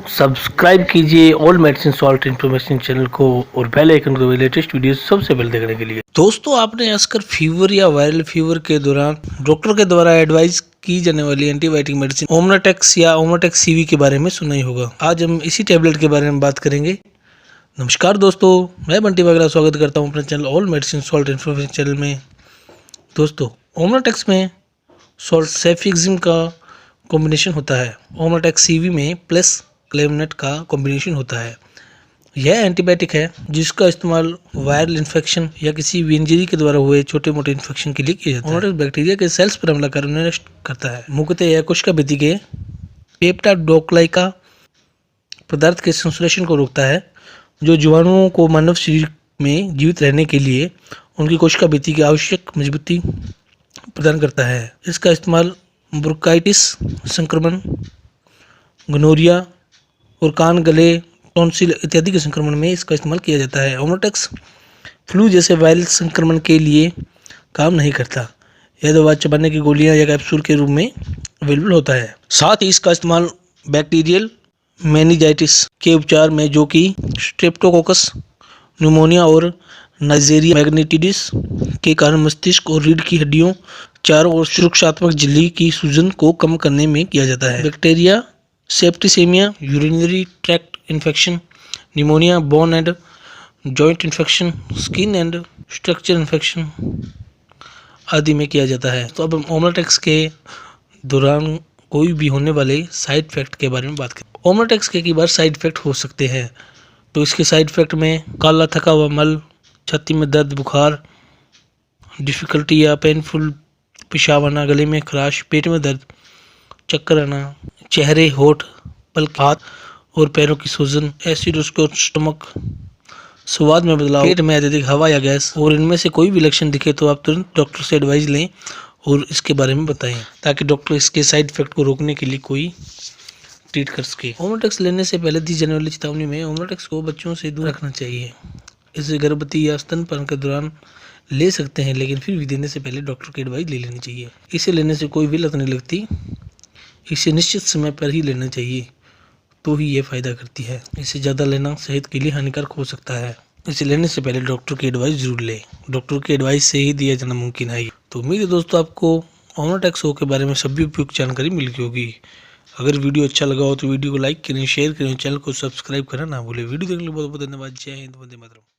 Subscribe कीजिए all medicine salt information channel को और बेल आइकन को लेटेस्ट वीडियो सबसे पहले देखने के लिए। दोस्तों, आपने अक्सर फीवर या वायरल फीवर के दौरान डॉक्टर के द्वारा एडवाइस की जाने वाली एंटीबायोटिक मेडिसिन ओमनाटेक्स या ओमनाटेक्स सीवी के बारे में सुना ही होगा। आज हम इसी टैबलेट के बारे में बात करेंगे। नमस्कार दोस्तों, मैं बंटी वगैरह स्वागत करता हूँ अपने channel all medicine salt information channel में। दोस्तों, ओमनाटेक्स में सॉल्ट सेफिक्सिम का कॉम्बिनेशन होता है। ओमनाटेक्स सीवी में प्लस क्लेमनेट का कॉम्बिनेशन होता है। यह एंटीबायोटिक है जिसका इस्तेमाल वायरल इन्फेक्शन या किसी भी इंजरी के द्वारा हुए छोटे मोटे इन्फेक्शन के लिए किया जाता है। ओमनाटेक्स बैक्टीरिया के सेल्स पर हमला कर उन्हें नष्ट करता है। मुख्यतः यह कोशिका भित्ति के पेप्टाइडोग्लाइका पदार्थ के संश्लेषण को रोकता है, जो जीवाणुओं को मानव शरीर में जीवित रहने के लिए उनकी कोशिका भित्ति की आवश्यक मजबूती प्रदान करता है। इसका इस्तेमाल ब्रोंकाइटिस संक्रमण, गोनोरिया और कान, गले, टॉन्सिल इत्यादि के संक्रमण में इसका इस्तेमाल किया जाता है। ओमनाटेक्स फ्लू जैसे वायरल संक्रमण के लिए काम नहीं करता। यह दवा चबाने की गोलियां या कैप्सूल के रूप में अवेलेबल होता है। साथ ही इसका इस्तेमाल बैक्टीरियल मेनिंजाइटिस के उपचार में, जो कि स्ट्रेप्टोकोकस न्यूमोनिया और नाइजेरिया मैग्नेटिडिस के कारण मस्तिष्क और रीढ़ की हड्डियों चारों ओर सुरक्षात्मक झिल्ली की सूजन को कम करने में किया जाता है। Bacteria septicaemia, urinary tract infection, pneumonia, bone and joint infection, skin and structure infection आदि में किया जाता है। तो अब हम ओमनाटेक्स के दौरान कोई भी होने वाले साइड इफेक्ट के बारे में बात करें। ओमनाटेक्स के कई बार साइड इफेक्ट हो सकते हैं। तो इसके साइड इफेक्ट में काला थका हुआ मल, छाती में दर्द, बुखार, डिफिकल्टी या पेनफुल पेशाब आना, गले में खराश, पेट में दर्द, चक्कर आना, चेहरे, होठ, पलक, हाथ और पैरों की सूजन, एसिड और स्टमक, स्वाद में बदलाव, पेट में अत्यधिक हवा या गैस और इनमें से कोई भी लक्षण दिखे तो आप तुरंत डॉक्टर से एडवाइस लें और इसके बारे में बताएं, ताकि डॉक्टर इसके साइड इफेक्ट को रोकने के लिए कोई ट्रीट कर सके। ओमनाटेक्स लेने से पहले दी जाने वाली चेतावनी में ओमनाटेक्स को बच्चों से दूर रखना चाहिए। इसे गर्भवती या स्तनपान के दौरान ले सकते हैं, लेकिन फिर भी देने से पहले डॉक्टर की एडवाइस ले लेनी चाहिए। इसे लेने से कोई भी लत नहीं लगती। इसे निश्चित समय पर ही लेना चाहिए, तो ही ये फ़ायदा करती है। इसे ज़्यादा लेना सेहत के लिए हानिकारक हो सकता है। इसे लेने से पहले डॉक्टर की एडवाइस जरूर लें। डॉक्टर की एडवाइस से ही दिया जाना मुमकिन है। तो उम्मीद है दोस्तों, आपको ओमनाटेक्स के बारे में सभी उपयुक्त जानकारी मिल गई होगी। अगर वीडियो अच्छा लगा हो तो वीडियो को लाइक करें, शेयर करें, चैनल को सब्सक्राइब करना ना भूलें। वीडियो देखने के लिए बहुत बहुत धन्यवाद। जय हिंद, वंदे मातरम।